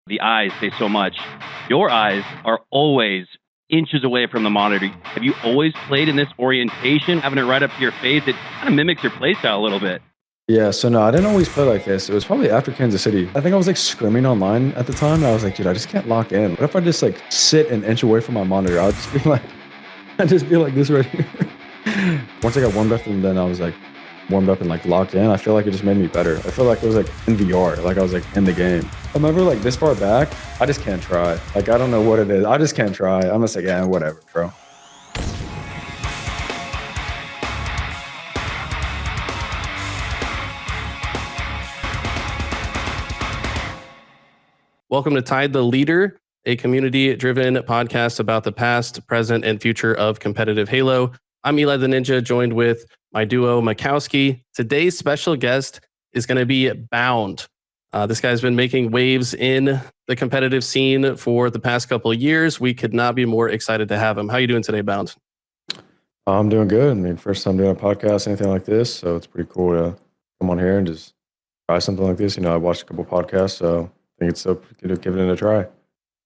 the eyes say so much. Your eyes are always inches away from the monitor. Have you always played in this orientation, having it right up to your face? It kind of mimics your playstyle a little bit. Yeah, so no, I didn't always play like this. It was probably after Kansas City. I think I was like scrimming online at the time. And I was like, dude, I just can't lock in. What if I just like sit an inch away from my monitor? I'd just be like this right here. Once I got warmed up and then I was like warmed up and like locked in, I feel like it just made me better. I feel like it was like in VR, like I was like in the game. I'm ever like this far back, I just can't try. Like, I don't know what it is. I just can't try. I'm just like, yeah, whatever, bro. Welcome to Tide the Leader, a community-driven podcast about the past, present, and future of competitive Halo. I'm Eli the Ninja, joined with my duo, Makowski. Today's special guest is going to be Bound. This guy's been making waves in the competitive scene for the past couple of years. We could not be more excited to have him. How are you doing today, Bound? I'm doing good. I mean, first time doing a podcast, anything like this, so it's pretty cool to come on here and just try something like this. You know, I watched a couple podcasts, so I think it's so good to give it a try.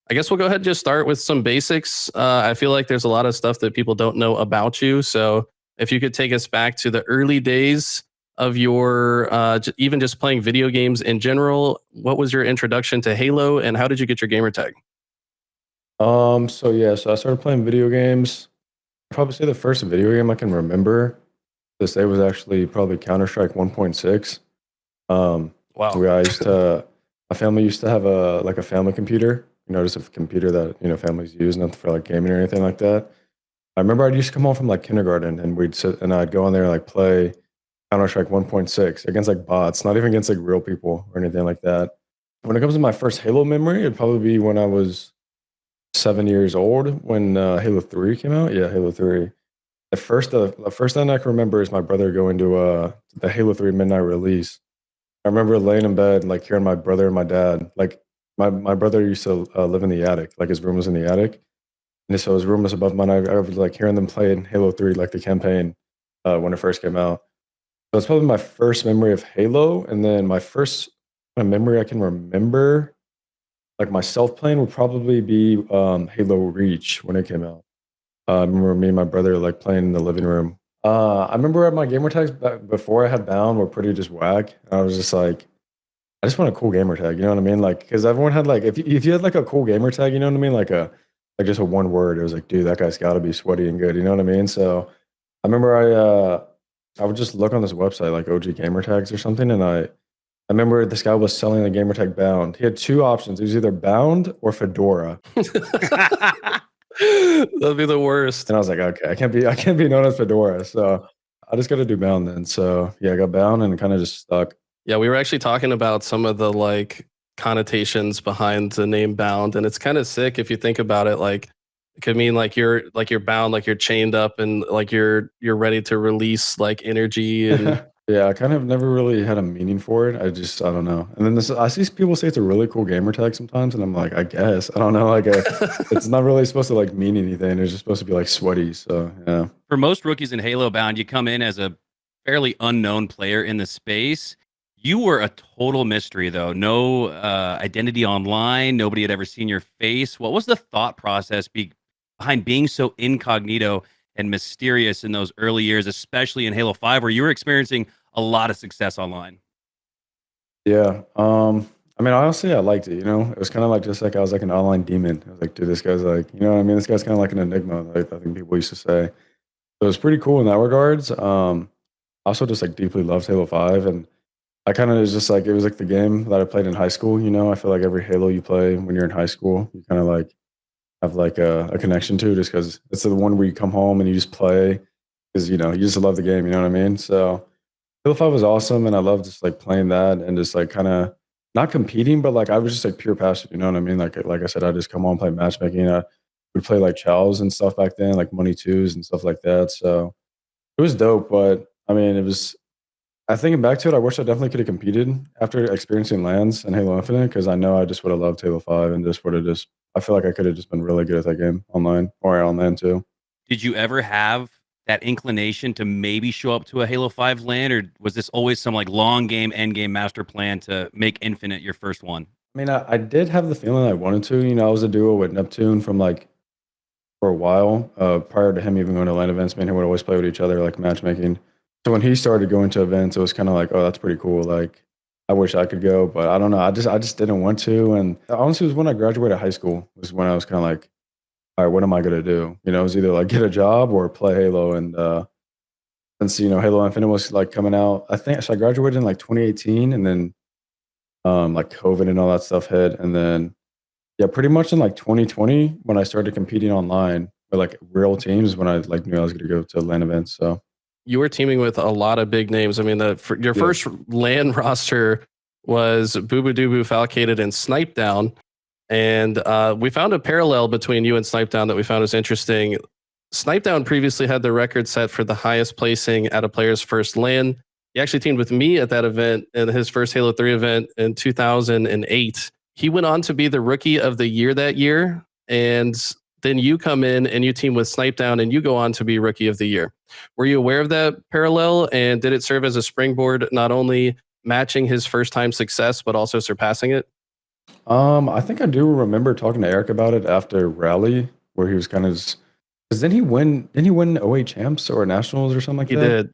I guess we'll go ahead and just start with some basics. I feel like there's a lot of stuff that people don't know about you. So if you could take us back to the early days of your, even just playing video games in general, what was your introduction to Halo and how did you get your gamer tag? So I started playing video games. I'd probably say the first video game I can remember this day was actually probably Counter-Strike 1.6. Wow. My family used to have a family computer. You know, just a computer that, you know, families use, nothing for like gaming or anything like that. I remember I'd used to come home from like kindergarten and we'd sit and I'd go on there and like play Counter-Strike 1.6 against like bots, not even against like real people or anything like that. When it comes to my first Halo memory, it'd probably be when I was 7 years old when Halo 3 came out. Yeah, Halo 3. The first thing I can remember is my brother going to the Halo 3 midnight release. I remember laying in bed, like hearing my brother and my dad, like my brother used to live in the attic, like his room was in the attic. And so his room was above mine. I was like hearing them play in Halo 3, like the campaign when it first came out. So it's probably my first memory of Halo. And then my first memory I can remember, like myself playing, would probably be Halo Reach when it came out. I remember me and my brother like playing in the living room. I remember my gamer tags before I had Bound were pretty just whack. I was just like, I just want a cool gamer tag, you know what I mean? Like, because everyone had like, if you had like a cool gamer tag, you know what I mean? Like just a one word. It was like, dude, that guy's got to be sweaty and good, you know what I mean? So I remember I would just look on this website like OG gamer tags or something, and I remember this guy was selling the gamer tag Bound. He had two options. It was either Bound or FedorA. That'd be the worst. And I was like, okay, I can't be known as FedorA. So I just got to do Bound then. So yeah, I got Bound and kind of just stuck. Yeah, we were actually talking about some of the like connotations behind the name Bound, and it's kind of sick if you think about it. Like, it could mean like you're bound, like you're chained up, and like you're ready to release like energy. And yeah, I kind of never really had a meaning for it. I don't know. And then I see people say it's a really cool gamer tag sometimes, and I'm like, I guess I don't know. Like, it's not really supposed to like mean anything. It's just supposed to be like sweaty. So yeah. For most rookies in Halo Bound, you come in as a fairly unknown player in the space. You were a total mystery, though. No identity online. Nobody had ever seen your face. What was the thought process behind being so incognito and mysterious in those early years, especially in Halo 5, where you were experiencing a lot of success online? Yeah. I mean, honestly, I liked it. You know, it was kind of like just like I was like an online demon. I was like, dude, this guy's like, you know what I mean? This guy's kind of like an enigma, like I think people used to say. So it was pretty cool in that regards. I also just like deeply loved Halo 5, and I kind of was just like, it was like the game that I played in high school. You know, I feel like every Halo you play when you're in high school, you kind of like have like a connection to, just because it's the one where you come home and you just play because, you know, you just love the game. You know what I mean? So Halo 5 was awesome, and I loved just like playing that and just like kind of not competing, but like I was just like pure passion. You know what I mean? Like I said, I just come on, play matchmaking. I would play like chows and stuff back then, like money twos and stuff like that. So it was dope, but I mean, it was. I thinking back to it, I wish I definitely could have competed after experiencing lands and Halo Infinite, because I know I just would have loved Halo 5 and just would have just. I feel like I could have just been really good at that game online or on land too. Did you ever have that inclination to maybe show up to a Halo 5 land, or was this always some like long game, end game master plan to make Infinite your first one? I mean, I did have the feeling I wanted to. I was a duo with Neptune from like for a while, prior to him even going to LAN events. Me and him would always play with each other, like matchmaking. So when he started going to events, it was kind of like, oh, that's pretty cool. Like, I wish I could go, but I don't know. I just didn't want to. And honestly, it was when I graduated high school was when I was kind of like, all right, what am I gonna do? It was either like get a job or play Halo. And since Halo Infinite was like coming out, I think so. I graduated in like 2018, and then like COVID and all that stuff hit, and then yeah, pretty much in like 2020 when I started competing online with like real teams when I like knew I was gonna go to LAN events. So You were teaming with a lot of big names. I mean, your yeah, first LAN roster was Booboodoobo, Falcated, and Snip3down. And we found a parallel between you and Snip3down that we found was interesting. Snip3down previously had the record set for the highest placing at a player's first LAN. He actually teamed with me at that event in his first Halo 3 event in 2008. He went on to be the rookie of the year that year. And then you come in and you team with Snip3down and you go on to be rookie of the year. Were you aware of that parallel? And did it serve as a springboard, not only matching his first time success, but also surpassing it? I think I do remember talking to Eric about it after Rally, where he was kind of because didn't he win 08 champs or nationals or something like He that? did.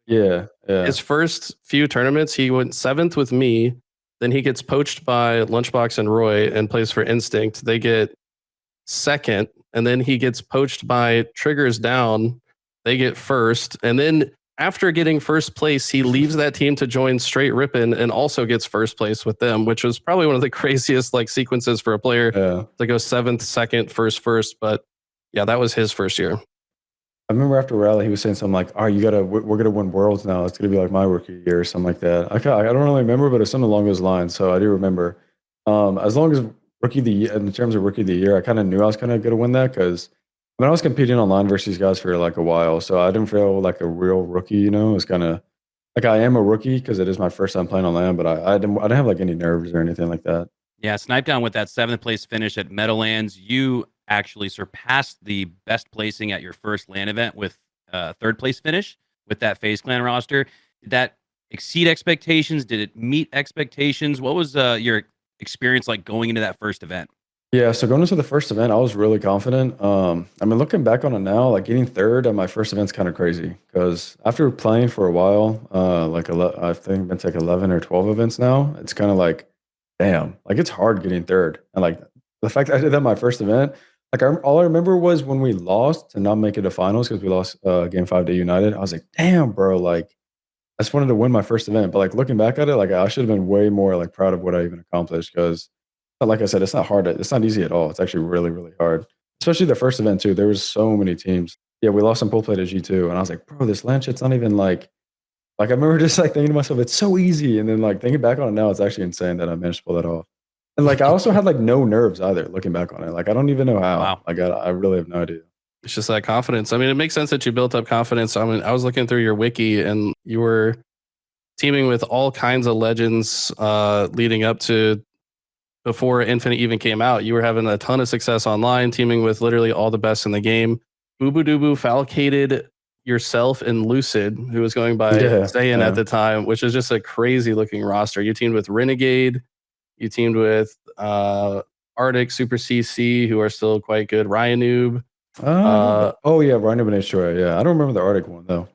Yeah, yeah. His first few tournaments, he went 7th with me. Then he gets poached by Lunchbox and Roy and plays for Instinct. They get 2nd. And then he gets poached by Triggers Down. They get 1st. And then after getting 1st place, he leaves that team to join Straight Rippin' and also gets 1st place with them, which was probably one of the craziest like sequences for a player to go 7th, 2nd, 1st, 1st. But yeah, that was his first year. I remember after Rally, he was saying something like, "All right, we're gonna win worlds now. It's gonna be like my rookie year or something like that." I don't really remember, but it's something along those lines. So I do remember. As long as rookie of the year, in terms of rookie of the year, I kind of knew I was kind of gonna win that because I was competing online versus these guys for like a while, so I didn't feel like a real rookie. It's kind of like I am a rookie because it is my first time playing online, but I didn't have like any nerves or anything like that. Yeah, Snip3down with that 7th place finish at Meadowlands. You actually surpassed the best placing at your first LAN event with 3rd place finish with that FaZe Clan roster. Did that exceed expectations? Did it meet expectations? What was your experience like going into that first event? Yeah, so going into the first event, I was really confident. I mean, looking back on it now, like getting 3rd at my first event's kind of crazy because after playing for a while, I think it's like 11 or 12 events now. It's kind of like, damn, like it's hard getting 3rd, and like the fact that I did that my first event, like all I remember was when we lost to not make it to finals because we lost game 5 to United. I was like, damn, bro, like I just wanted to win my first event, but like looking back at it, like I should have been way more like proud of what I even accomplished because like I said, it's not hard. It's not easy at all. It's actually really, really hard. Especially the first event too. There was so many teams. Yeah, we lost some pool play to G2, and I was like, bro, this LAN shit's not even like I remember just like thinking to myself, it's so easy. And then like thinking back on it now, it's actually insane that I managed to pull that off. And like I also had like no nerves either, looking back on it. Like I don't even know how. Wow. Like I really have no idea. It's just that confidence. I mean, it makes sense that you built up confidence. I mean, I was looking through your wiki and you were teaming with all kinds of legends leading up to before Infinite even came out. You were having a ton of success online, teaming with literally all the best in the game. Booboodoobo Falcated yourself and Lucid, who was going by Zayn at the time, which is just a crazy looking roster. You teamed with Renegade, you teamed with Arctic, Super CC, who are still quite good. RyaNoob. Oh yeah, RyaNoob and H2A. Yeah, I don't remember the Arctic one though.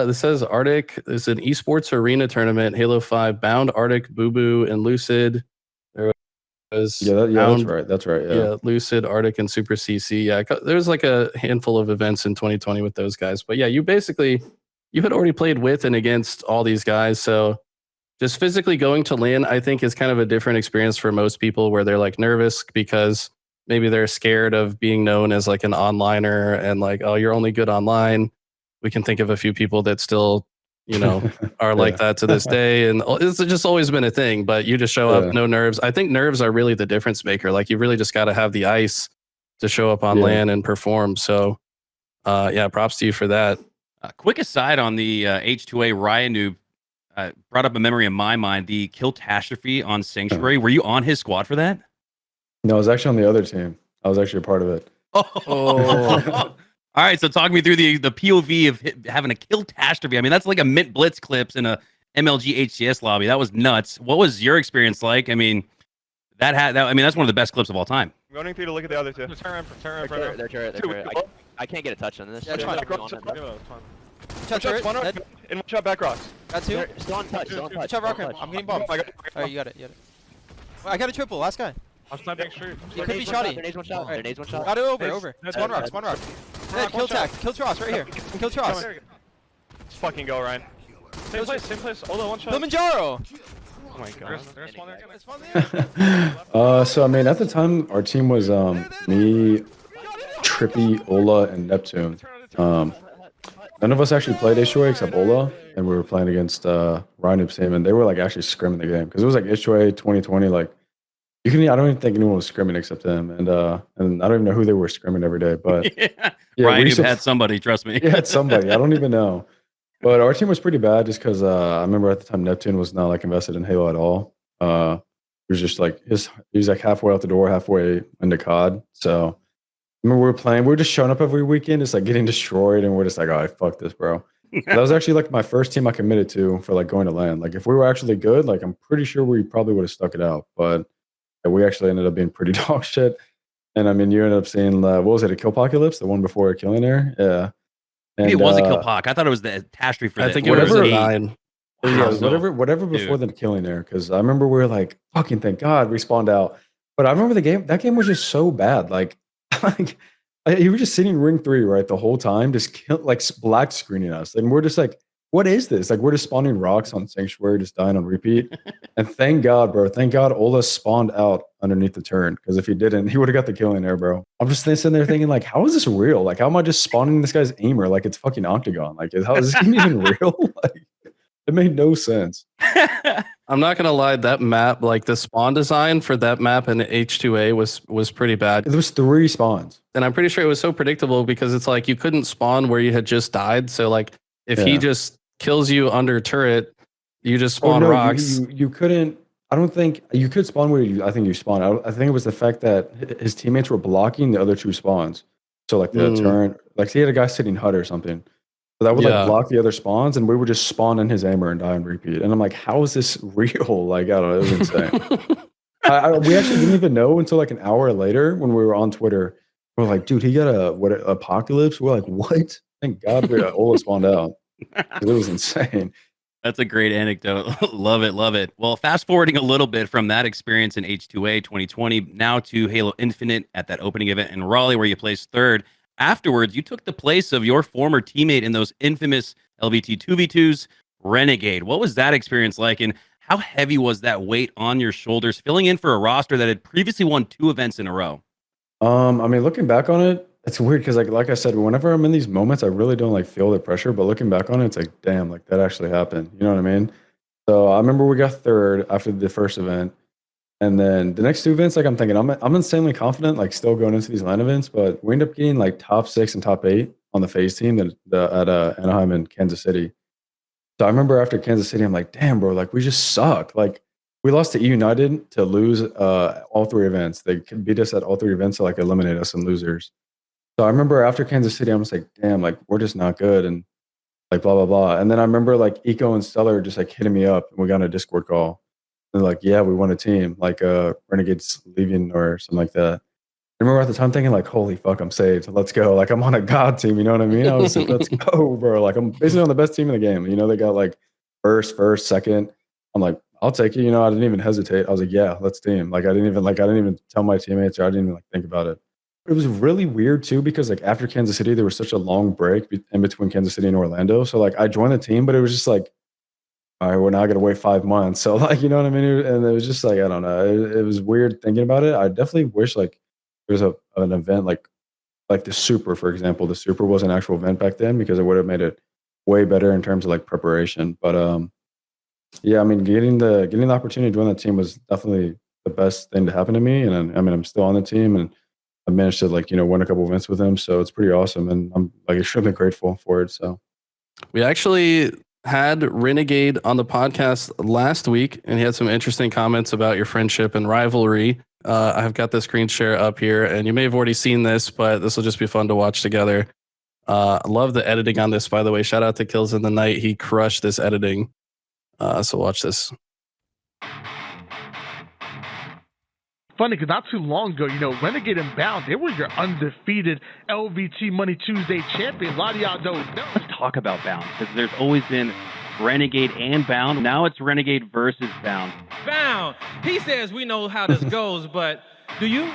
This says Arctic is an esports arena tournament, Halo 5, Bound, Arctic, Boo, and Lucid. There was that's right. Yeah, Lucid, Arctic, and Super CC. Yeah, there's like a handful of events in 2020 with those guys. But yeah, you had already played with and against all these guys. So just physically going to LAN, I think, is kind of a different experience for most people where they're like nervous because maybe they're scared of being known as like an onliner and like, oh, you're only good online. We can think of a few people that still, are like that to this day. And it's just always been a thing, but you just show up, no nerves. I think nerves are really the difference maker. Like you really just got to have the ice to show up on LAN and perform. So props to you for that. Quick aside on the H2A RyaNoob, brought up a memory in my mind, the Killtastrophe on Sanctuary. Were you on his squad for that? No, I was actually on the other team. I was actually a part of it. Oh. All right, so talk me through the POV of having a Killtastrophe. I mean, that's like a Mint Blitz clips in a MLG HCS lobby. That was nuts. What was your experience like? I mean, I mean, that's one of the best clips of all time. I'm running through to look at the other two. Turn They're turret. I can't get a touch on this. Yeah, it's fine. Shot turret. One Dead. in one shot back rocks. Got two. They're still on touch. Good job, Rocker. I'm getting bombed. Alright, you got it. Wait, I got a triple. Last guy. I'm sniping street. He could be shotty. Their nades one shot. Their nades one shot. Got it over. Spawn rock. Dead. Kill tack. Kill Tross right here. Kill Tross. Let's fucking go, Ryan. Same place. Olo, one shot. Kilimanjaro. Oh my god. There's one there. It's fun there. So I mean, at the time, our team was me, Trippy, Ola, and Neptune. None of us actually played H2A except Ola, and we were playing against RyaNoob's team, and they were like actually scrimming the game because it was like H2A 2020. Like I don't even think anyone was scrimming except him, and I don't even know who they were scrimming every day. But Yeah, we Ryan used to- had somebody, trust me. yeah, it's somebody. I don't even know. But our team was pretty bad just because I remember at the time Neptune was not like invested in Halo at all. He was just like he was like halfway out the door, halfway into COD. So I remember we were just showing up every weekend, just like getting destroyed, and we're just like, all right, fuck this, bro. That was actually like my first team I committed to for like going to LAN. Like if we were actually good, like I'm pretty sure we probably would have stuck it out. But we actually ended up being pretty dog shit. And I mean, you ended up seeing what was it, a Killpocalypse, the one before Killing Air? Yeah. Maybe it was a Killpoc. I thought it was the attachment for I the think it was whatever- 9. Yeah, So- whatever before the Killing Air, because I remember we were like, fucking thank God we spawned out. But I remember that game was just so bad. Like you were just sitting ring 3, right, the whole time, just black screening us. And we're just like, what is this? Like we're just spawning rocks on Sanctuary, just dying on repeat. And thank God, bro. Thank God Ola spawned out underneath the turn. Because if he didn't, he would have got the Killing Air, bro. I'm just sitting there thinking, like, how is this real? Like, how am I just spawning this guy's aimer like it's fucking Octagon? Like, how is this game even real? Like, it made no sense. I'm not gonna lie, that map, like the spawn design for that map in H2A was pretty bad. There was 3 spawns. And I'm pretty sure it was so predictable because it's like you couldn't spawn where you had just died. So like if he Yeah. just kills you under turret, you just spawn no, rocks. You couldn't. I don't think you could spawn where I think you spawned. I think it was the fact that his teammates were blocking the other 2 spawns. So like the turn, like he had a guy sitting hut or something. So that would Yeah. like block the other spawns, and we would just spawn in his aimer and die and repeat. And I'm like, how is this real? Like, I don't know, it was insane. We actually didn't even know until like an hour later when we were on Twitter. We're like, dude, he got a apocalypse. We're like, what? Thank God Ola spawned out. It was insane. That's a great anecdote. Love it. Well, fast forwarding a little bit from that experience in H2A 2020 now to Halo Infinite at that opening event in Raleigh where you placed 3rd. Afterwards, you took the place of your former teammate in those infamous LVT 2v2s, Renegade. What was that experience like, and how heavy was that weight on your shoulders filling in for a roster that had previously won 2 events in a row? I mean, looking back on it, it's weird because like I said, whenever I'm in these moments, I really don't like feel the pressure. But looking back on it, it's like, damn, like that actually happened. You know what I mean? So I remember we got 3rd after the first event. And then the next 2 events, like I'm thinking, I'm insanely confident, like still going into these LAN events, but we end up getting like top 6 and top 8 on the FaZe team at Anaheim and Kansas City. So I remember after Kansas City, I'm like, damn, bro, like we just suck. Like we lost to E United to lose all 3 events. They beat us at all 3 events to like eliminate us in losers. So I remember after Kansas City, I'm just like, damn, like we're just not good, and like blah blah blah. And then I remember like Eco and Stellar just like hitting me up, and we got on a Discord call. They're like, yeah, we won a team, like Renegade's leaving or something like that. I remember at the time thinking like, holy fuck, I'm saved. Let's go. Like I'm on a God team, you know what I mean? I was like, let's go, bro. Like I'm basically on the best team in the game. You know, they got like first, second. I'm like, I'll take it. You know, I didn't even hesitate. I was like, yeah, let's team. Like I didn't even tell my teammates, or I didn't even like think about it. It was really weird too, because like after Kansas City, there was such a long break in between Kansas City and Orlando. So like I joined the team, but it was just like, all right, we're now going to wait 5 months. So like, you know what I mean? And it was just like, I don't know. It was weird thinking about it. I definitely wish like there was an event like the Super, for example. The Super was an actual event back then, because it would have made it way better in terms of like preparation. But yeah, I mean, getting the opportunity to join that team was definitely the best thing to happen to me. And I mean, I'm still on the team, and I managed to like, you know, win a couple events with him. So it's pretty awesome. And I'm like extremely grateful for it. So We actually had Renegade on the podcast last week, and he had some interesting comments about your friendship and rivalry. I've got the screen share up here, and you may have already seen this, but this will just be fun to watch together. I love the editing on this, by the way. Shout out to Kills in the Night. He crushed this editing. So watch this. funny because not too long ago, Renegade and Bound, they were your undefeated LVT Money Tuesday champions. A lot of y'all don't know. Let's talk about Bound, because there's always been Renegade and Bound. Now it's Renegade versus Bound. Bound. He says we know how this goes, but do you?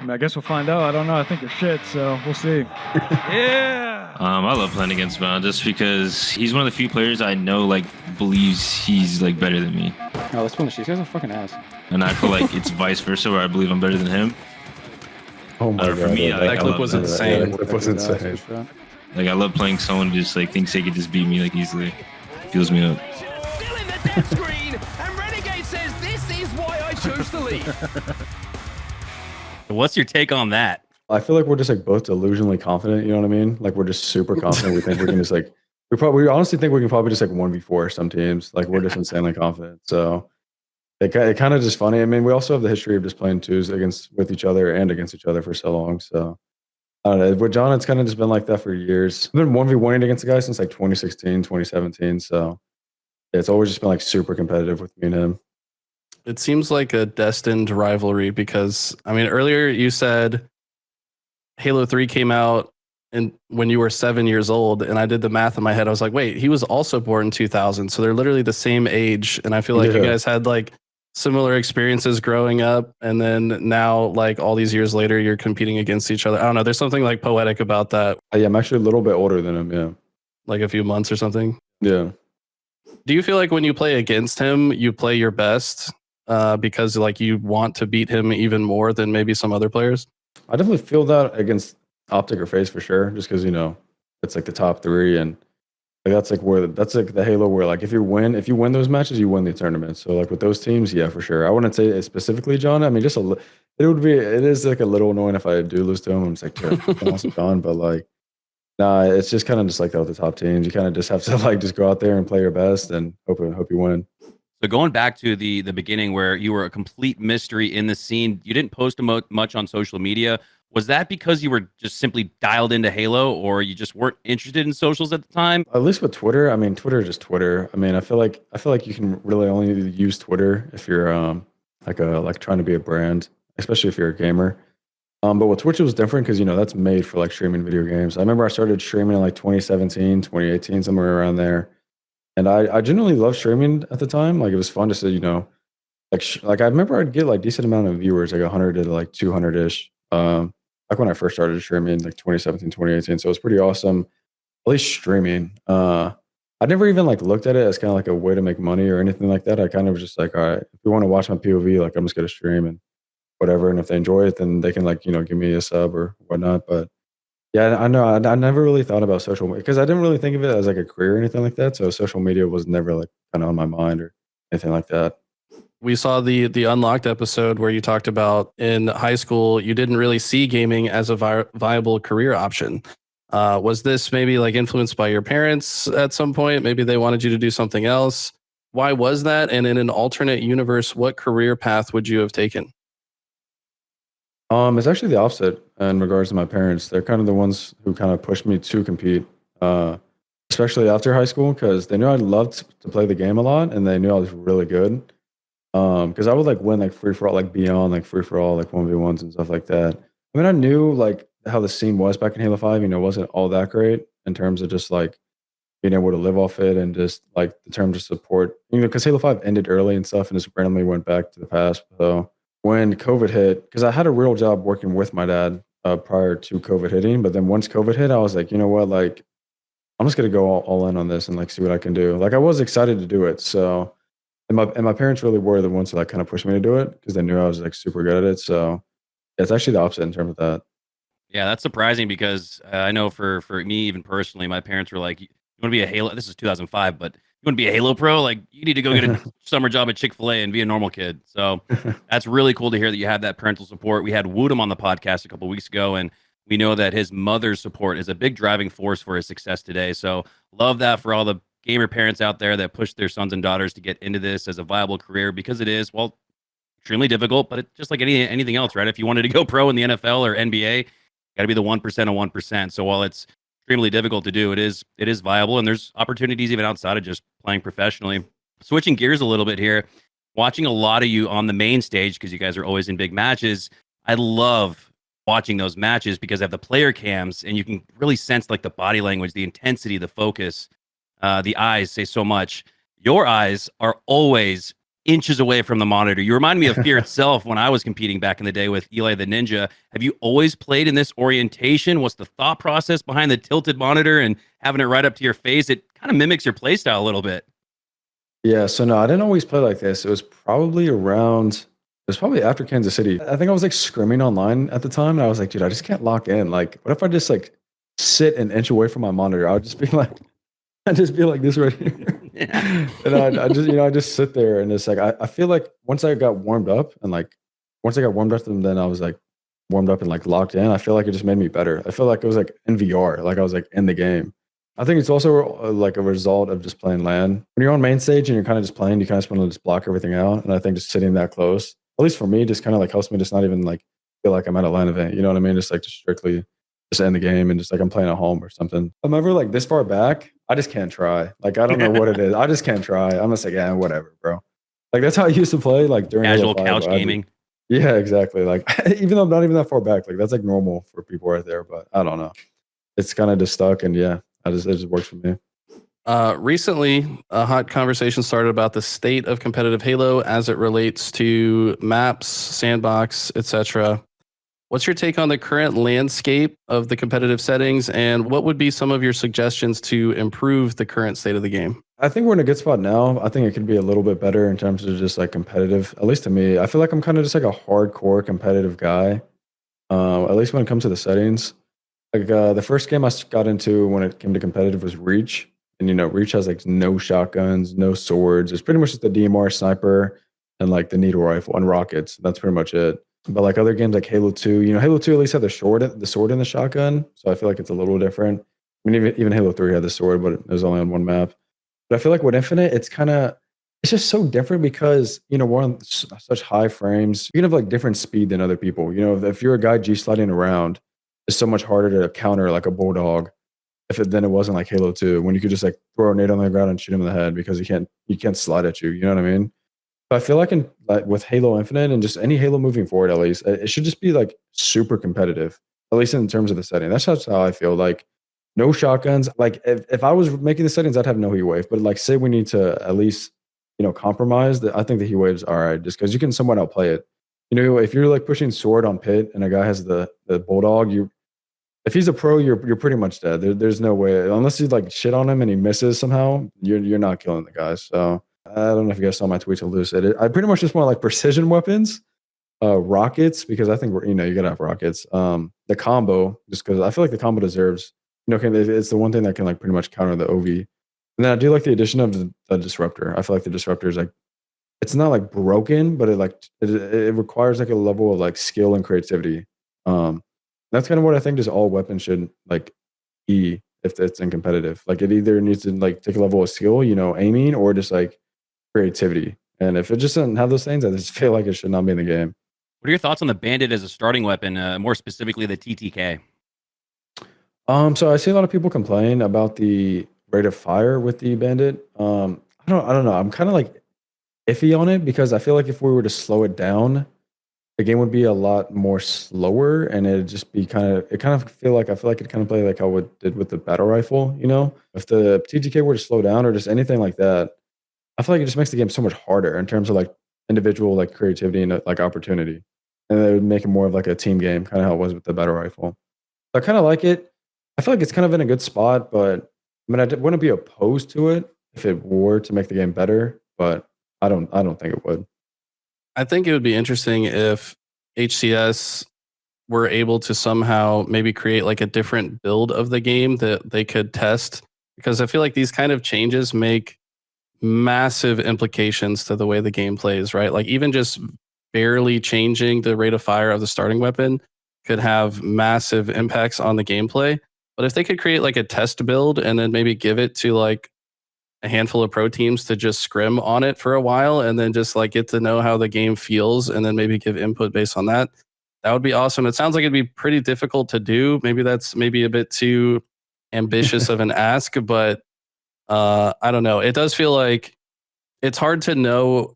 I guess we'll find out. I don't know. I think you're shit, so we'll see. Yeah. I love playing against Bound just because he's one of the few players I know believes he's better than me. Oh, let's finish. These guys are fucking ass. And I feel like it's vice versa, where I believe I'm better than him. Oh my god, for me, that clip was insane. That was insane. I love playing someone who just thinks they could just beat me easily. Fills me up. Still in the death screen, and Renegade says this is why I chose to leave. What's your take on that? I feel like we're just both delusionally confident. You know what I mean? We're just super confident. We think we can just we honestly think we can probably just 1v4 some teams. We're just insanely confident. So it kind of just funny. I mean, we also have the history of just playing twos with each other and against each other for so long. So I don't know. With John, it's kind of just been like that for years. I've been 1v1ing against the guy since 2016, 2017. So it's always just been super competitive with me and him. It seems like a destined rivalry because, I mean, earlier you said Halo 3 came out when you were 7 years old, and I did the math in my head. I was like, wait, he was also born in 2000, so they're literally the same age. And I feel like you guys had similar experiences growing up, and then now all these years later, you're competing against each other. I don't know. There's something poetic about that. Yeah, I'm actually a little bit older than him. Yeah, a few months or something. Yeah. Do you feel like when you play against him, you play your best? Because you want to beat him even more than maybe some other players? I definitely feel that against Optic or FaZe for sure, just because it's the top three, and that's the Halo where if you win those matches, you win the tournament. So with those teams, yeah, for sure. I wouldn't say it specifically John. I mean, it is a little annoying if I do lose to him. I'm just dude, John, but nah, it's just kind of just that with the top teams. You kind of just have to just go out there and play your best and hope you win. So going back to the beginning where you were a complete mystery in the scene, you didn't post much on social media. Was that because you were just simply dialed into Halo, or you just weren't interested in socials at the time? At least with Twitter, I mean, Twitter is just Twitter. I mean, I feel like you can really only use Twitter if you're trying to be a brand, especially if you're a gamer. But with Twitch, it was different because that's made for streaming video games. I remember I started streaming in 2017, 2018, somewhere around there. And I genuinely loved streaming at the time. It was fun to say, I remember I'd get decent amount of viewers, 100 to 200-ish. When I first started streaming, 2017, 2018. So it was pretty awesome, at least streaming. I never even looked at it as kind of a way to make money or anything like that. I kind of was just all right, if you want to watch my POV, I'm just going to stream and whatever. And if they enjoy it, then they can give me a sub or whatnot. But yeah, I know. I never really thought about social media because I didn't really think of it as a career or anything like that. So social media was never kind of on my mind or anything like that. We saw the Unlocked episode where you talked about in high school, you didn't really see gaming as a viable career option. Was this maybe influenced by your parents at some point? Maybe they wanted you to do something else. Why was that? And in an alternate universe, what career path would you have taken? It's actually the opposite in regards to my parents. They're kind of the ones who kind of pushed me to compete, especially after high school, because they knew I loved to play the game a lot, and they knew I was really good. Because I would win free for all, beyond free for all, 1v1s and stuff like that. I mean, I knew how the scene was back in Halo 5. It wasn't all that great in terms of just being able to live off it and just the terms of support. Because Halo 5 ended early and stuff, and just randomly went back to the past. So when COVID hit, because I had a real job working with my dad prior to COVID hitting, but then once COVID hit, I was you know what, I'm just gonna go all in on this and see what I can do. I was excited to do it. So, and my parents really were the ones that kind of pushed me to do it because they knew I was super good at it. So yeah, it's actually the opposite in terms of that. Yeah, that's surprising because I know for me, even personally, my parents were like, "You want to be a Halo?" This is 2005, but you want to be a Halo pro? You need to go get a summer job at Chick-fil-A and be a normal kid. So that's really cool to hear that you have that parental support. We had Woodham on the podcast a couple weeks ago, and we know that his mother's support is a big driving force for his success today. So love that for all the gamer parents out there that push their sons and daughters to get into this as a viable career, because it is, extremely difficult, but it's just like anything else, right? If you wanted to go pro in the NFL or NBA, you got to be the 1% of 1%. So while it's extremely difficult to do, it is viable, and there's opportunities even outside of just playing professionally. Switching gears a little bit here, watching a lot of you on the main stage, because you guys are always in big matches, I love watching those matches because I have the player cams and you can really sense like the body language, the intensity, the focus. The eyes say so much. Your eyes are always inches away from the monitor. You remind me of Fear itself when I was competing back in the day with Eli the Ninja. Have you always played in this orientation? What's the thought process behind the tilted monitor and having it right up to your face? It kind of mimics your playstyle a little bit. Yeah, so no, I didn't always play like this. It was probably after Kansas City. I think I was like scrimming online at the time, and I was like, dude, I just can't lock in. Like, what if I just like sit an inch away from my monitor? I would just be like, I'd just be like this right here. Yeah. And I just, I just sit there, and it's like, I feel like once I got warmed up and then I was like warmed up and like locked in, I feel like it just made me better. I feel like it was like in VR, like I was like in the game. I think it's also like a result of just playing LAN. When you're on main stage and you're kind of just playing, you kind of just want to just block everything out. And I think just sitting that close, at least for me, just kind of like helps me just not even like feel like I'm at a LAN event. You know what I mean? Just like just strictly just end the game and just like I'm playing at home or something. If I'm ever like this far back, I just can't try. Like I don't know what it is. I just can't try. I'm just like, yeah, whatever, bro. Like that's how I used to play like during Casual Halo 5, couch gaming. Yeah, exactly. Like even though I'm not even that far back, like that's like normal for people right there. But I don't know. It's kind of just stuck, and yeah, it just works for me. Recently, a hot conversation started about the state of competitive Halo as it relates to maps, sandbox, etc. What's your take on the current landscape of the competitive settings, and what would be some of your suggestions to improve the current state of the game? I think we're in a good spot now. I think it could be a little bit better in terms of just like competitive, at least to me. I feel like I'm kind of just like a hardcore competitive guy, at least when it comes to the settings. Like the first game I got into when it came to competitive was Reach. And Reach has like no shotguns, no swords. It's pretty much just the DMR sniper and like the needle rifle and rockets. That's pretty much it. But like other games like Halo 2, Halo 2 at least had the sword and the shotgun. So I feel like it's a little different. I mean, even Halo 3 had the sword, but it was only on one map. But I feel like with Infinite, it's just so different because, we're on such high frames. You can have like different speed than other people. If you're a guy G-sliding around, it's so much harder to counter like a bulldog than it wasn't like Halo 2, when you could just like throw a nade on the ground and shoot him in the head because he can't slide at you. You know what I mean? But I feel like with Halo Infinite and just any Halo moving forward, at least it should just be like super competitive, at least in terms of the setting. That's just how I feel. Like no shotguns. Like if I was making the settings, I'd have no heat wave. But like say we need to at least compromise. I think the heat wave's all right, just because you can somewhat outplay it. If you're like pushing sword on pit and a guy has the bulldog, if he's a pro, you're pretty much dead. There's no way, unless you like shit on him and he misses somehow, you're not killing the guy. So I don't know if you guys saw my tweet to Lucid. I pretty much just want like precision weapons, rockets, because I think you gotta have rockets. The combo, just because I feel like the combo deserves, it's the one thing that can like pretty much counter the OV. And then I do like the addition of the disruptor. I feel like the disruptor is like, it's not like broken, but it requires like a level of like skill and creativity. That's kind of what I think just all weapons should like be if it's in competitive. Like it either needs to like take a level of skill, aiming, or just like creativity. And if it just doesn't have those things, I just feel like it should not be in the game. What are your thoughts on the Bandit as a starting weapon, more specifically the TTK? So I see a lot of people complain about the rate of fire with the Bandit. I don't know. I'm kind of like iffy on it because I feel like if we were to slow it down, the game would be a lot more slower, and it'd just be I feel like it kind of play like how it did with the battle rifle. If the TTK were to slow down or just anything like that, I feel like it just makes the game so much harder in terms of like individual like creativity and like opportunity, and it would make it more of like a team game, kind of how it was with the battle rifle. So I kind of like it. I feel like it's kind of in a good spot, but I mean, I wouldn't be opposed to it if it were to make the game better, but I don't think it would. I think it would be interesting if HCS were able to somehow maybe create like a different build of the game that they could test, because I feel like these kind of changes make massive implications to the way the game plays, right? Like even just barely changing the rate of fire of the starting weapon could have massive impacts on the gameplay. But if they could create like a test build and then maybe give it to like a handful of pro teams to just scrim on it for a while and then just like get to know how the game feels and then maybe give input based on that, that would be awesome. It sounds like it'd be pretty difficult to do. Maybe that's a bit too ambitious of an ask, but I don't know. It does feel like it's hard to know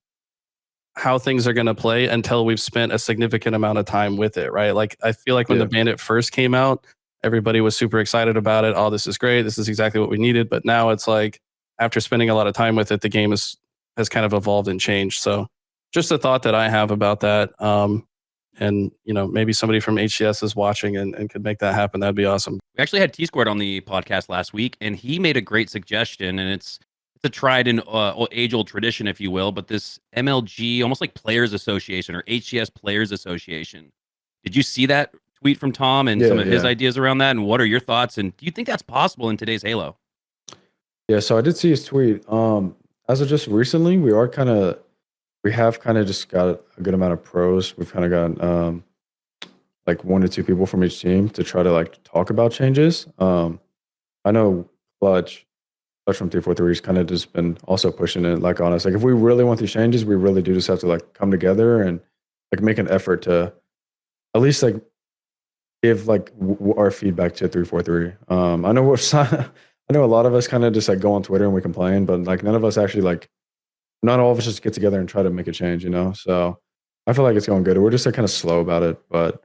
how things are going to play until we've spent a significant amount of time with it, right? Like, I feel like when the Bandit first came out, everybody was super excited about it. Oh, this is great. This is exactly what we needed. But now it's like, after spending a lot of time with it, the game has kind of evolved and changed. So just a thought that I have about that. And, you know, maybe somebody from HCS is watching and could make that happen. That'd be awesome. We actually had T-Squared on the podcast last week, and he made a great suggestion, and it's a tried and age-old tradition, if you will, but this MLG, almost like Players Association or HCS Players Association. Did you see that tweet from Tom and some of his ideas around that? And what are your thoughts? And do you think that's possible in today's Halo? Yeah, so I did see his tweet. As of just recently, we have kind of just got a good amount of pros. We've kind of got like 1 to 2 people from each team to try to like talk about changes. I know Clutch from 343 has kind of just been also pushing it like on us. Like if we really want these changes, we really do just have to like come together and like make an effort to at least like give like our feedback to 343. I know I know a lot of us kind of just like go on Twitter and we complain, but like none of us actually like, not all of us just get together and try to make a change, you know? So I feel like it's going good. We're just like kind of slow about it, but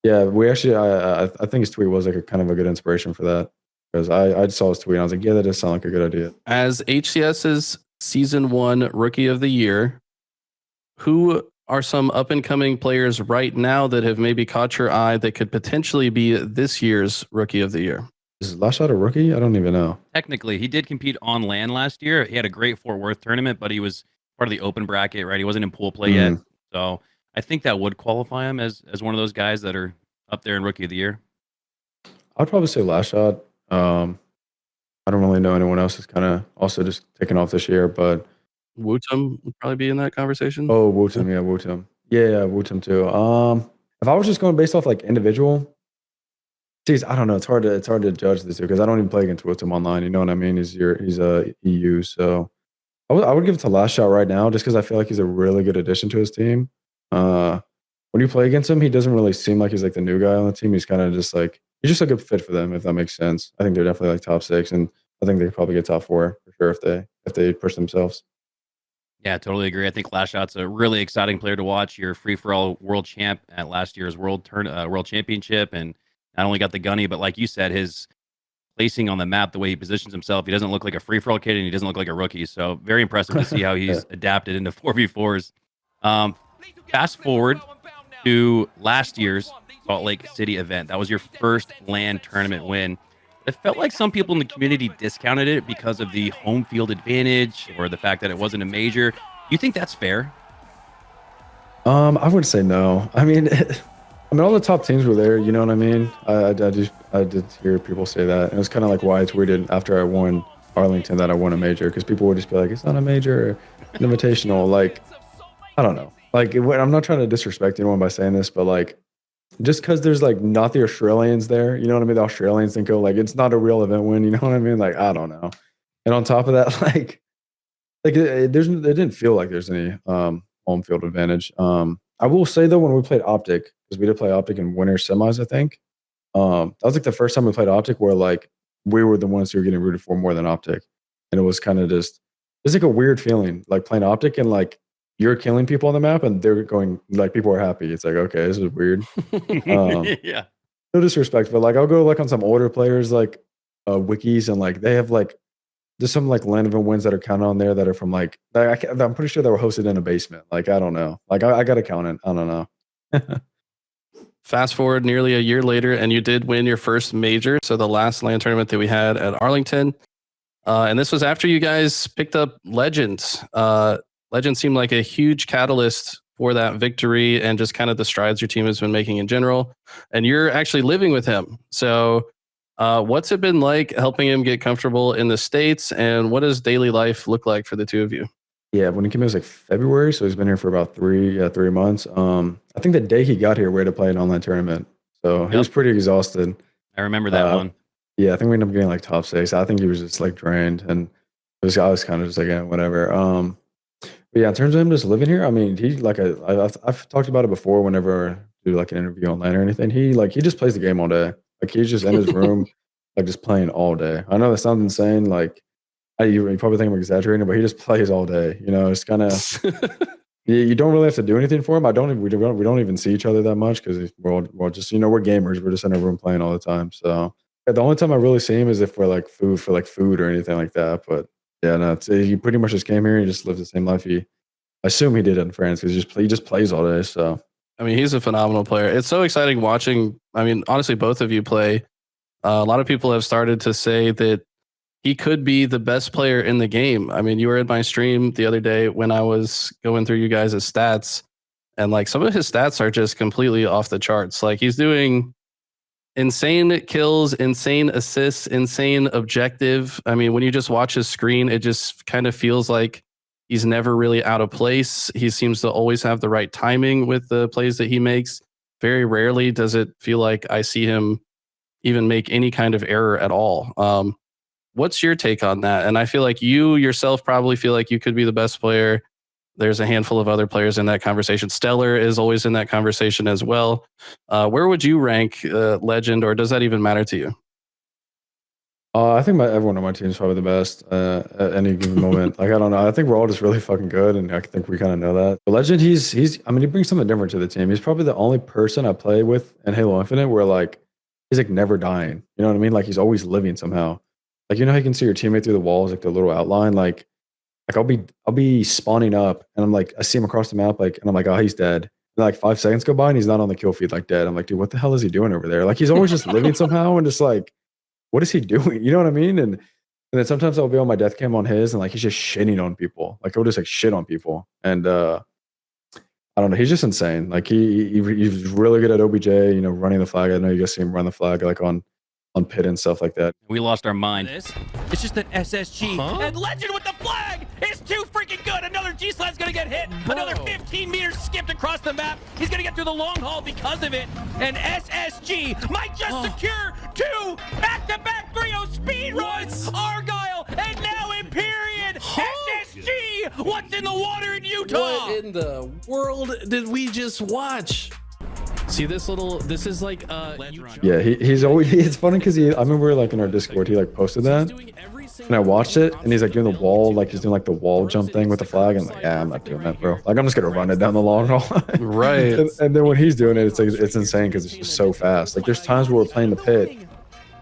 yeah, we actually, I think his tweet was like a kind of a good inspiration for that, because I saw his tweet and I was like, yeah, that does sound like a good idea. As HCS's Season 1 Rookie of the Year, who are some up-and-coming players right now that have maybe caught your eye that could potentially be this year's Rookie of the Year? Is Lashot a rookie? I don't even know. Technically, he did compete on LAN last year. He had a great Fort Worth tournament, but he was part of the open bracket, right? He wasn't in pool play yet. So I think that would qualify him as one of those guys that are up there in Rookie of the Year. I'd probably say Lashot. I don't really know anyone else who's kind of also just taken off this year, but Wootum would probably be in that conversation. Oh, Wootum, yeah, Wootum. Yeah, Wootum too. If I was just going based off like individual, geez, I don't know. It's hard to judge this because I don't even play against Wootum online. You know what I mean? He's a EU, so I would give it to Lashot right now just because I feel like he's a really good addition to his team. When you play against him, he doesn't really seem like he's like the new guy on the team. He's kind of just like, he's just a good fit for them, if that makes sense. I think they're definitely like top 6, and I think they could probably get top 4 for sure if they push themselves. Yeah, totally agree. I think Lashot's a really exciting player to watch. Your free-for-all world champ at last year's world championship, and not only got the gunny, but like you said, his placing on the map, the way he positions himself, he doesn't look like a free-for-all kid, and he doesn't look like a rookie. So very impressive to see how he's adapted into 4v4s. Fast forward to last year's Salt Lake City event. That was your first LAN tournament win. It felt like some people in the community discounted it because of the home field advantage or the fact that it wasn't a major. Do you think that's fair? I would say no. I mean, all the top teams were there. You know what I mean? I did hear people say that, and it was kind of like why I tweeted after I won Arlington that I won a major, because people would just be like, "It's not a major, or an invitational." Like, I don't know. Like, I'm not trying to disrespect anyone by saying this, but like, just because there's like not the Australians there, you know what I mean? The Australians think, oh, like it's not a real event win, you know what I mean? Like, I don't know. And on top of that, like it didn't feel like there's any home field advantage. I will say though, when we played Optic, because we did play Optic in winter semis, I think that was like the first time we played Optic where like we were the ones who were getting rooted for more than Optic, and it was kind of just it's like a weird feeling, like playing Optic and like you're killing people on the map and they're going like people are happy. It's like, okay, this is weird. Yeah. No disrespect, but like I'll go like on some older players like wikis, and like they have like there's some like LAN event wins that are counted on there that are from like I'm pretty sure they were hosted in a basement. Like I don't know. Like I gotta count it. I don't know. Fast forward nearly a year later, and you did win your first major. So the last LAN tournament that we had at Arlington, and this was after you guys picked up Legend. Legend seemed like a huge catalyst for that victory and just kind of the strides your team has been making in general. And you're actually living with him. So what's it been like helping him get comfortable in the States, and what does daily life look like for the two of you? Yeah, when he came in, it was like February, so he's been here for about 3 months. I think the day he got here, we had to play an online tournament. So he was pretty exhausted. I remember that one. Yeah, I think we ended up getting like top 6. I think he was just like drained, and I was kind of just like, yeah, whatever. But yeah, in terms of him just living here, I mean, he like I've talked about it before. Whenever I do like an interview online or anything, he just plays the game all day. Like he's just in his room, like just playing all day. I know that sounds insane. Like you probably think I'm exaggerating, but he just plays all day. You know, it's kind of you don't really have to do anything for him. We don't even see each other that much because we're just we're gamers. We're just in a room playing all the time. So the only time I really see him is if we're like food or anything like that. But yeah, no, he pretty much just came here and he just lives the same life I assume he did in France because he just plays all day. So I mean, he's a phenomenal player. It's so exciting watching. I mean, honestly, both of you play. A lot of people have started to say that he could be the best player in the game. I mean, you were in my stream the other day when I was going through you guys' stats, and like some of his stats are just completely off the charts. Like he's doing insane kills, insane assists, insane objective. I mean, when you just watch his screen, it just kind of feels like he's never really out of place. He seems to always have the right timing with the plays that he makes. Very rarely does it feel like I see him even make any kind of error at all. What's your take on that? And I feel like you yourself probably feel like you could be the best player. There's a handful of other players in that conversation. Stellar is always in that conversation as well. Where would you rank Legend, or does that even matter to you? I think everyone on my team is probably the best at any given moment. Like, I don't know. I think we're all just really fucking good, and I think we kind of know that. But Legend, I mean, he brings something different to the team. He's probably the only person I play with in Halo Infinite where, like, he's, like, never dying. You know what I mean? Like, he's always living somehow. Like, you know how you can see your teammate through the walls, like, the little outline? Like I'll be spawning up, and I'm like, I see him across the map, like, and I'm like, oh, he's dead. And like 5 seconds go by, and he's not on the kill feed, like, dead. I'm like, dude, what the hell is he doing over there? Like, he's always just living somehow, and just like, what is he doing? You know what I mean? And then sometimes I'll be on my death cam on his, and like he's just shitting on people. Like he'll just like shit on people. And I don't know. He's just insane. Like he's really good at OBJ. You know, running the flag. I know you guys see him run the flag like on pit and stuff like that. We lost our mind. It's just an SSG. And Legend with the flag is too freaking good. Another G-Slide's gonna get hit. Another 15 meters skipped across the map. He's gonna get through the long haul because of it. And SSG might just secure 2 back-to-back 3-0 speed runs. Argyle and now Empyrean. SSG, what's in the water in Utah? What in the world did we just watch? See this is like yeah, he's always, it's funny because I remember like in our Discord he like posted that, and I watched it, and he's like doing the wall, like he's doing like the wall jump thing with the flag, and I'm like, yeah, I'm not doing that, bro. Like I'm just gonna run it down the long haul. Right. And then when he's doing it, it's like it's insane because it's just so fast. Like there's times where we're playing the pit,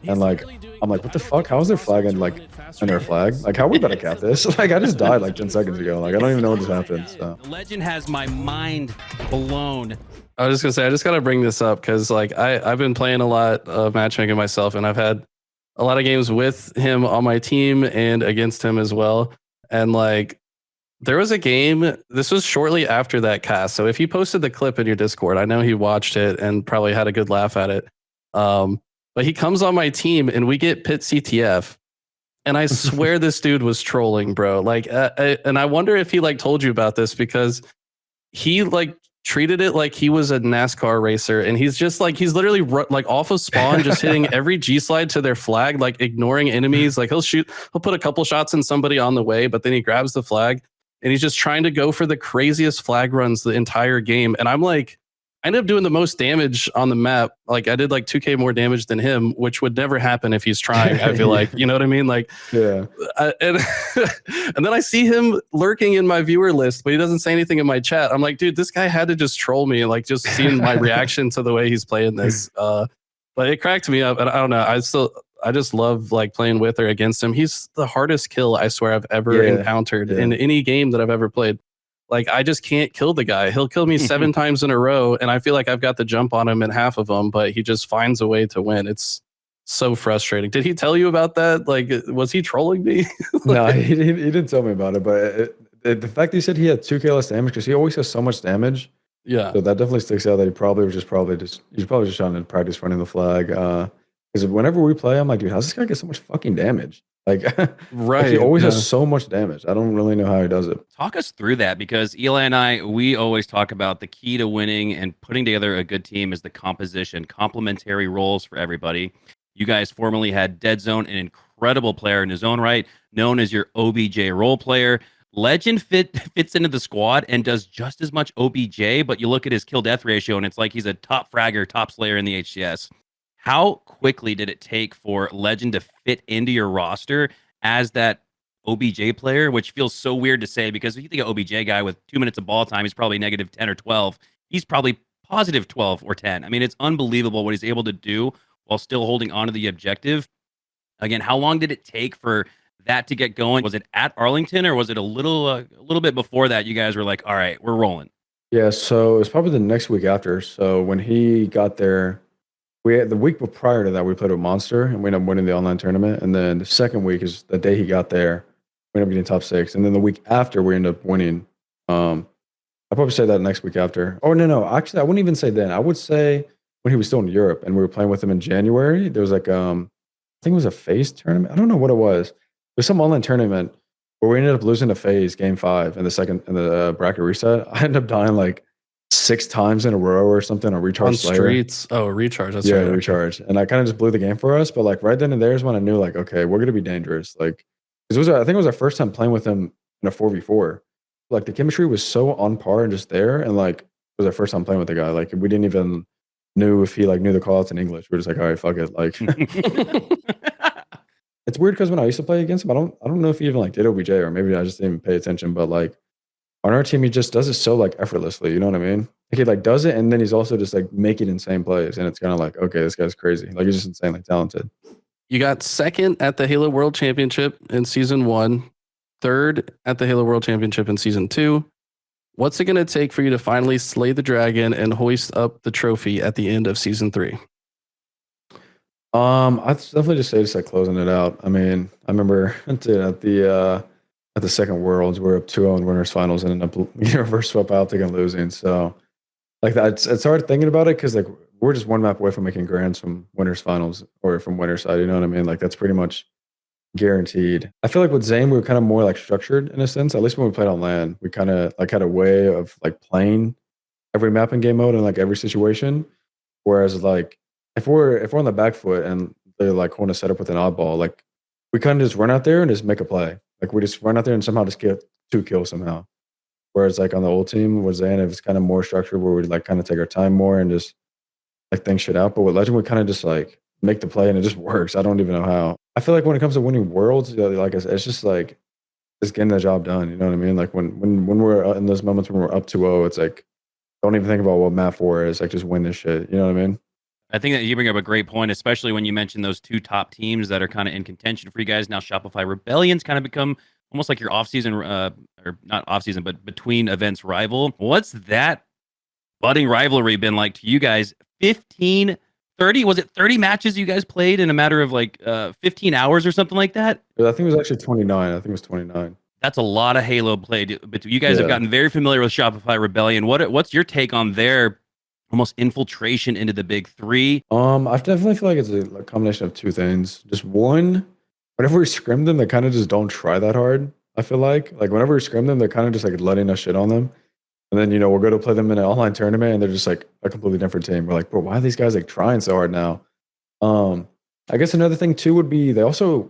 and like I'm like, what the fuck? How is there flag and like under a flag? Like how are we about to cap this? Like I just died like 10 seconds ago. Like I don't even know what just happened. So Legend has my mind blown. I was just gonna say, I just gotta bring this up because like I've been playing a lot of matchmaking myself, and I've had a lot of games with him on my team and against him as well. And like there was a game, this was shortly after that cast. So if you posted the clip in your Discord, I know he watched it and probably had a good laugh at it. But he comes on my team and we get pit CTF. And I swear this dude was trolling, bro. Like, and I wonder if he like told you about this because he like treated it like he was a NASCAR racer, and he's just like he's literally like off of spawn, just hitting every G slide to their flag, like ignoring enemies. Like he'll put a couple shots in somebody on the way, but then he grabs the flag and he's just trying to go for the craziest flag runs the entire game. And I'm like, I ended up doing the most damage on the map. Like I did like 2K more damage than him, which would never happen if he's trying. I feel like, you know what I mean? Like, yeah. And then I see him lurking in my viewer list, but he doesn't say anything in my chat. I'm like, dude, this guy had to just troll me. Like just seeing my reaction to the way he's playing this. But it cracked me up. And I don't know. I just love like playing with or against him. He's the hardest kill I swear I've ever encountered in any game that I've ever played. Like, I just can't kill the guy. He'll kill me 7 times in a row, and I feel like I've got the jump on him in half of them, but he just finds a way to win. It's so frustrating. Did he tell you about that? Like, was he trolling me? No, he didn't tell me about it, but the fact that he said he had 2K less damage, because he always has so much damage. Yeah. So that definitely sticks out that he's probably just trying to practice running the flag. Because whenever we play, I'm like, dude, how's this guy get so much fucking damage? Like, right. Like he always has so much damage. I don't really know how he does it. Talk us through that, because Eli and I, we always talk about the key to winning and putting together a good team is the composition, complementary roles for everybody. You guys formerly had Dead Zone, an incredible player in his own right, known as your OBJ role player. Legend fits into the squad and does just as much OBJ, but you look at his kill death ratio and it's like he's a top fragger, top slayer in the HCS. How quickly did it take for Legend to fit into your roster as that OBJ player, which feels so weird to say because if you think of OBJ guy with 2 minutes of ball time, he's probably negative 10 or 12. He's probably positive 12 or 10. I mean, it's unbelievable what he's able to do while still holding on to the objective. Again, how long did it take for that to get going? Was it at Arlington or was it a little bit before that you guys were like, all right, we're rolling? Yeah, so it was probably the next week after. So when he got there, the week prior to that, we played with Monster and we ended up winning the online tournament. And then the second week is the day he got there, we ended up getting top 6. And then the week after, we ended up winning. I'll probably say that next week after. Oh, no. Actually, I wouldn't even say then. I would say when he was still in Europe and we were playing with him in January, there was like, I think it was a FaZe tournament. I don't know what it was. It was some online tournament where we ended up losing to FaZe game 5 in the bracket reset. I ended up dying like 6 times in a row or something on Recharge on Slayer. streets. Oh, Recharge. That's right. Recharge. And I kind of just blew the game for us. But like right then and there is when I knew like, okay, we're gonna be dangerous. Like, I think it was our first time playing with him in a 4v4. Like the chemistry was so on par and just there. And like it was our first time playing with the guy. Like we didn't even knew if he like knew the call outs in English. We were just like, all right, fuck it. Like it's weird because when I used to play against him, I don't know if he even like did OBJ or maybe I just didn't even pay attention. But like on our team, he just does it so like effortlessly. You know what I mean? Like he like does it and then he's also just like making insane plays. And it's kind of like, okay, this guy's crazy. Like he's just insanely talented. You got second at the Halo World Championship in season 1, third at the Halo World Championship in season 2. What's it going to take for you to finally slay the dragon and hoist up the trophy at the end of season 3? I'd definitely just say like closing it out. I mean, I remember at the second Worlds, we're up 2-0 in winners finals and ended up reverse swap out and losing. So like that, it's hard thinking about it because like we're just one map away from making grands from winners finals or from winners side. You know what I mean? Like that's pretty much guaranteed. I feel like with Zane, we were kind of more like structured in a sense. At least when we played on LAN, we kind of like had a way of like playing every map in game mode and like every situation. Whereas like if we're on the back foot and they're like want to set up with an oddball, like we kind of just run out there and just make a play. Like we just run out there and somehow just get 2 kills somehow. Whereas like on the old team with Zane, it was kind of more structured where we'd like kind of take our time more and just like think shit out. But with Legend, we kind of just like make the play and it just works. I don't even know how. I feel like when it comes to winning worlds, like I said, it's just like just getting the job done. You know what I mean? Like when we're in those moments when we're up 2-0, it's like don't even think about what map 4 is. Like just win this shit. You know what I mean? I think that you bring up a great point, especially when you mention those 2 top teams that are kind of in contention for you guys. Now Shopify Rebellion's kind of become almost like your off-season, or not off-season, but between events rival. What's that budding rivalry been like to you guys? 15, 30? Was it 30 matches you guys played in a matter of like 15 hours or something like that? I think it was actually 29. I think it was 29. That's a lot of Halo played. But you guys have gotten very familiar with Shopify Rebellion. What's your take on their almost infiltration into the big 3? I definitely feel like it's a combination of 2 things. Just one, whenever we scrim them, they kind of just don't try that hard. I feel like whenever we scrim them, they're kind of just like letting us shit on them. And then, we'll go to play them in an online tournament and they're just like a completely different team. We're like, bro, why are these guys like trying so hard now? I guess another thing too would be they also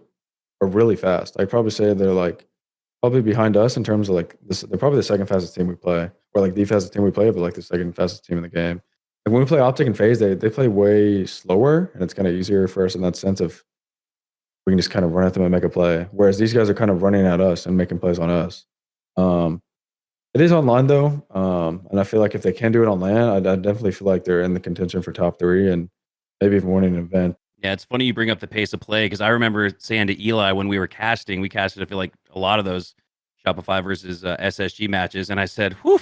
are really fast. I'd probably say they're like probably behind us in terms of like this. They're probably the second fastest team we play, or like the fastest team we play, but like the second fastest team in the game. Like when we play Optic and FaZe, they play way slower and it's kind of easier for us in that sense of we can just kind of run at them and make a play. Whereas these guys are kind of running at us and making plays on us. It is online though, and I feel like if they can do it on LAN, I definitely feel like they're in the contention for top 3 and maybe even winning an event. Yeah, it's funny you bring up the pace of play because I remember saying to Eli when we were casting, we casted I feel like a lot of those Shopify versus SSG matches, and I said, "Whew,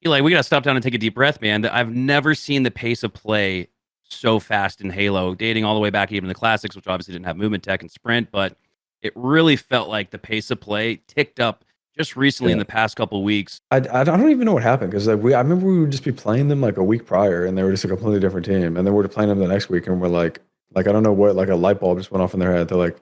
Eli, we gotta stop down and take a deep breath, man. I've never seen the pace of play so fast in Halo, dating all the way back even the classics, which obviously didn't have movement tech and sprint, but it really felt like the pace of play ticked up just recently in the past couple of weeks." I don't even know what happened because like I remember we would just be playing them like a week prior and they were just a completely different team, and then we're playing them the next week and we're like I don't know what, like a light bulb just went off in their head. They're like,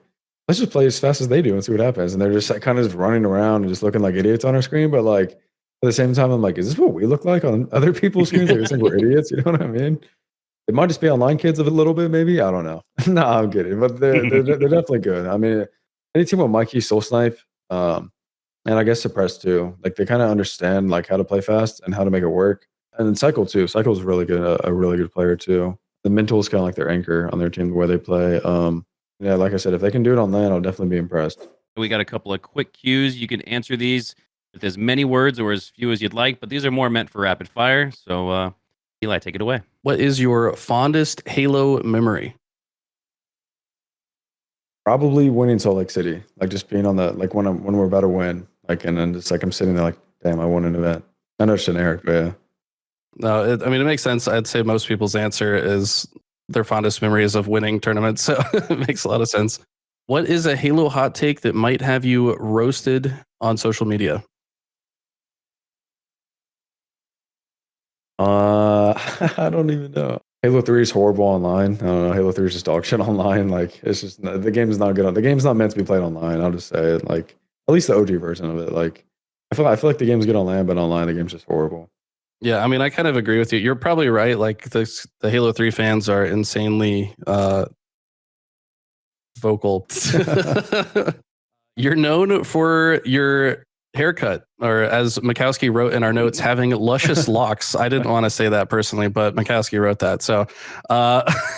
let's just play as fast as they do and see what happens. And they're just like kind of just running around and just looking like idiots on our screen, but like at the same time I'm like, is this what we look like on other people's screens? Like, they think we're idiots, you know what I mean? It might just be online kids a little bit, maybe. I don't know. No, I'm kidding, but they're definitely good. I mean, any team with Mikey, Soul Snipe, and I guess Suppress too. Like they kind of understand like how to play fast and how to make it work. And then Cycle too. Cycle's really good, a really good player too. The mental is kind of like their anchor on their team, the way they play. Yeah, like I said, if they can do it on LAN, I'll definitely be impressed. We got a couple of quick cues. You can answer these with as many words or as few as you'd like, but these are more meant for rapid fire. So, Eli, take it away. What is your fondest Halo memory? Probably winning Salt Lake City, like just being on the like when we're about to win, like and then just like I'm sitting there like, damn, I won an event. I know it's generic, but yeah. No, it makes sense. I'd say most people's answer is their fondest memories of winning tournaments, so it makes a lot of sense. What is a Halo hot take that might have you roasted on social media? I don't even know. Halo 3 is horrible online. I don't know. Halo 3 is just dog shit online. Like it's just the game is not good. The game's not meant to be played online. I'll just say it. Like at least the OG version of it. Like I feel like the game's good online, but online the game's just horrible. Yeah, I mean, I kind of agree with you. You're probably right. Like the Halo 3 fans are insanely vocal. You're known for your haircut, or as Makowski wrote in our notes, having luscious locks. I didn't want to say that personally, but Makowski wrote that. So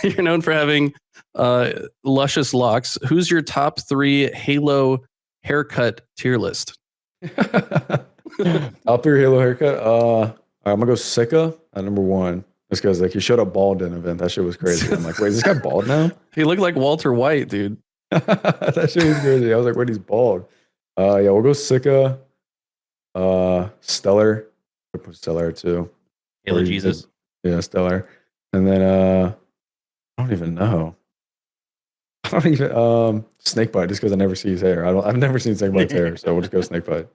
you're known for having luscious locks. Who's your top 3 Halo haircut tier list? Top 3 Halo haircut. I'm gonna go Sika at number 1. Just because like he showed up bald in an event. That shit was crazy. I'm like, wait, is this guy bald now? He looked like Walter White, dude. That shit was crazy. I was like, wait, he's bald. Yeah, we'll go Sika. Stellar. I'll put Stellar too. Halo Jesus. Yeah, Stellar. And then I don't even know. I don't even Snakebite, just because I never see his hair. I've never seen Snakebite's hair, so we'll just go Snakebite.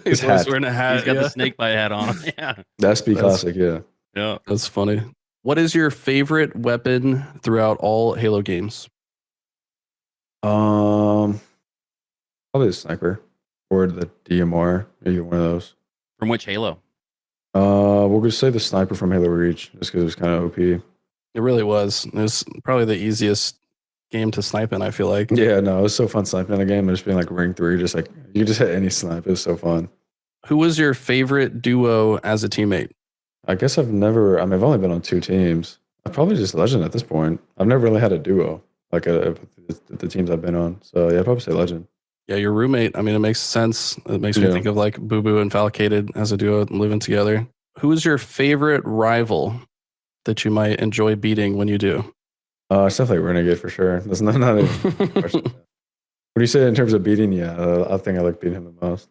He's always wearing a hat. He's got the Snakebite hat on. Yeah. The SP classic, yeah. Yeah. That's funny. What is your favorite weapon throughout all Halo games? Probably the sniper or the DMR. Maybe one of those. From which Halo? We'll just say the sniper from Halo Reach, just because it was kind of OP. It really was. It was probably the easiest game to snipe in, I feel like. Yeah, no, it was so fun sniping in the game. Just being like ring 3, just like you just hit any snipe. It was so fun. Who was your favorite duo as a teammate? I guess I've only been on 2 teams. I'm probably just Legend at this point. I've never really had a duo like the teams I've been on. So yeah, I'd probably say Legend. Yeah, your roommate. I mean, it makes sense. It makes me think of like Boo Boo and Falcated as a duo living together. Who is your favorite rival that you might enjoy beating when you do? It's definitely Renegade for sure. That's not even a question. What do you say in terms of beating? Yeah, I think I like beating him the most.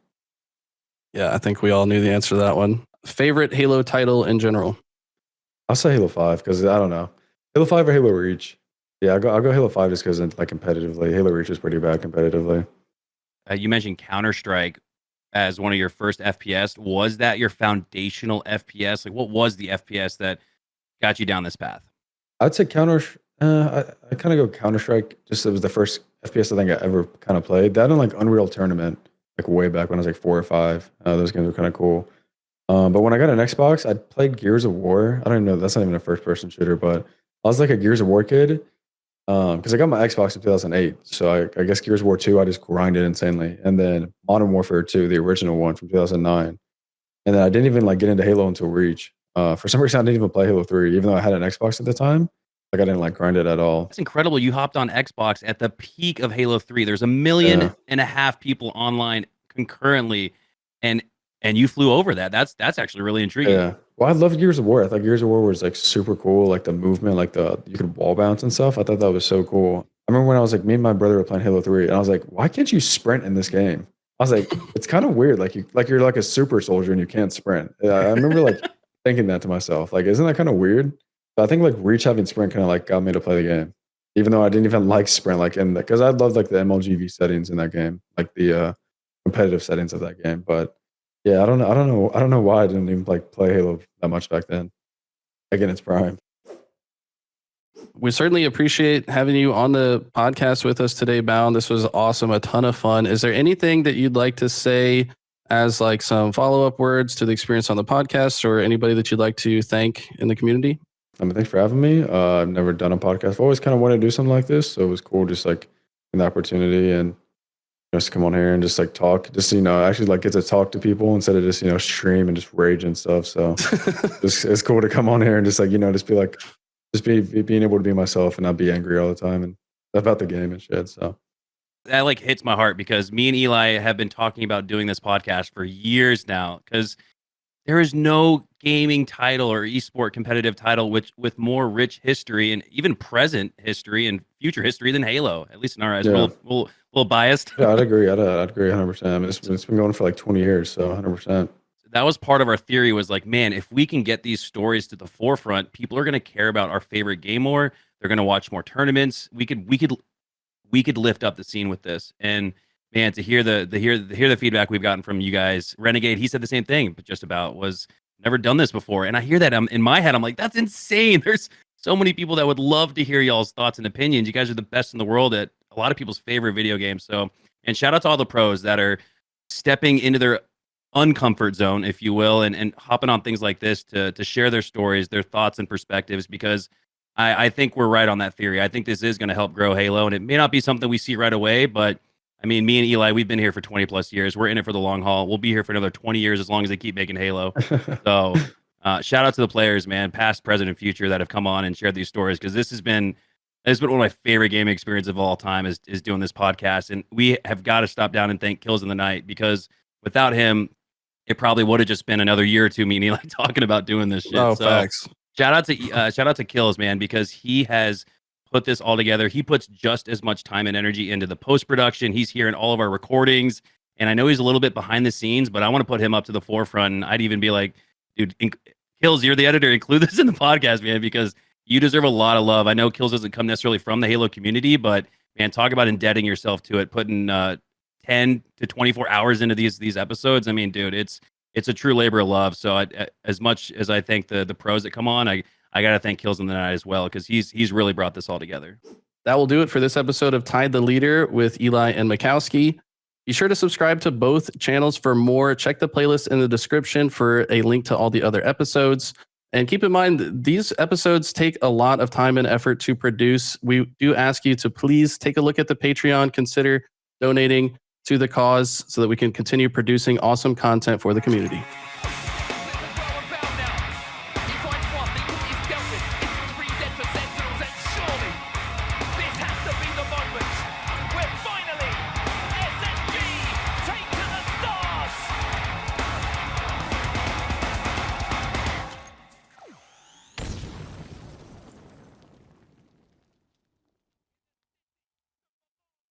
Yeah, I think we all knew the answer to that one. Favorite Halo title in general? I'll say Halo 5 because I don't know. Halo 5 or Halo Reach? Yeah, I'll go Halo 5 just because like competitively. Halo Reach is pretty bad competitively. You mentioned Counter-Strike as one of your first FPS. Was that your foundational FPS? Like, what was the FPS that got you down this path? I'd say I kind of go Counter-Strike. Just it was the first FPS I think I ever kind of played. That and like Unreal Tournament, like way back when I was like 4 or 5. Those games were kind of cool. But when I got an Xbox, I played Gears of War. I don't even know. That's not even a first-person shooter, but I was like a Gears of War kid. Because I got my Xbox in 2008. So I guess Gears of War 2, I just grinded insanely. And then Modern Warfare 2, the original one from 2009. And then I didn't even like get into Halo until Reach. For some reason, I didn't even play Halo 3, even though I had an Xbox at the time. Like I didn't like grind it at all. That's incredible. You hopped on Xbox at the peak of Halo 3. There's 1.5 million people online concurrently, and you flew over that. That's actually really intriguing. Yeah. Well, I love Gears of War. I thought Gears of War was like super cool. Like the movement, like you could wall bounce and stuff. I thought that was so cool. I remember when I was like, me and my brother were playing Halo 3, and I was like, why can't you sprint in this game? I was like, it's kind of weird. Like you're like a super soldier and you can't sprint. I remember like thinking that to myself. Like, isn't that kind of weird? But I think like Reach having sprint kind of like got me to play the game, even though I didn't even like sprint. Like because I loved like the MLGV settings in that game, like the competitive settings of that game. But yeah, I don't know why I didn't even like play Halo that much back then. Like in its prime. We certainly appreciate having you on the podcast with us today, Bound. This was awesome, a ton of fun. Is there anything that you'd like to say as like some follow-up words to the experience on the podcast, or anybody that you'd like to thank in the community? Thanks for having me. I've never done a podcast. I've always kind of wanted to do something like this, so it was cool just like an opportunity and just come on here and just like talk, just actually like get to talk to people instead of just stream and just rage and stuff. So it's cool to come on here and just like just be being able to be myself and not be angry all the time and about the game and shit. So that like hits my heart because me and Eli have been talking about doing this podcast for years now because there is no gaming title or esport competitive title with more rich history and even present history and future history than Halo, at least in our eyes. Yeah. We're a little biased. Yeah, I'd agree. I'd agree 100%. I mean, it's been going for like 20 years, so 100%. That was part of our theory was like, man, if we can get these stories to the forefront, people are going to care about our favorite game more. They're going to watch more tournaments. We could lift up the scene with this. And man, to hear the feedback we've gotten from you guys, Renegade, he said the same thing, but just about was never done this before. And I hear that in my head, I'm like, that's insane. There's so many people that would love to hear y'all's thoughts and opinions. You guys are the best in the world at a lot of people's favorite video games. So, and shout out to all the pros that are stepping into their uncomfort zone, if you will, and hopping on things like this to share their stories, their thoughts and perspectives, because I think we're right on that theory. I think this is going to help grow Halo, and it may not be something we see right away, but I mean, me and Eli, we've been here for 20 plus years. We're in it for the long haul. We'll be here for another 20 years as long as they keep making Halo. So shout out to the players, man, past, present, and future that have come on and shared these stories, because this has been one of my favorite gaming experiences of all time is doing this podcast. And we have got to stop down and thank Kills in the Night, because without him, it probably would have just been another year or two me and Eli talking about doing this shit. Oh, so, facts. Shout out to Kills, man, because he has put this all together. He puts just as much time and energy into the post-production. He's here in all of our recordings, and I know he's a little bit behind the scenes, but I want to put him up to the forefront. And I'd even be like, dude, Kills, you're the editor. Include this in the podcast, man, because you deserve a lot of love. I know Kills doesn't come necessarily from the Halo community, but man, talk about indebting yourself to it, putting 10 to 24 hours into these episodes. I mean, dude, it's a true labor of love. So as much as I thank the pros that come on, I got to thank Kills in the Night as well, because he's really brought this all together. That will do it for this episode of Tide the Leader with Eli and Makowski. Be sure to subscribe to both channels for more. Check the playlist in the description for a link to all the other episodes. And keep in mind, these episodes take a lot of time and effort to produce. We do ask you to please take a look at the Patreon, consider donating to the cause so that we can continue producing awesome content for the community.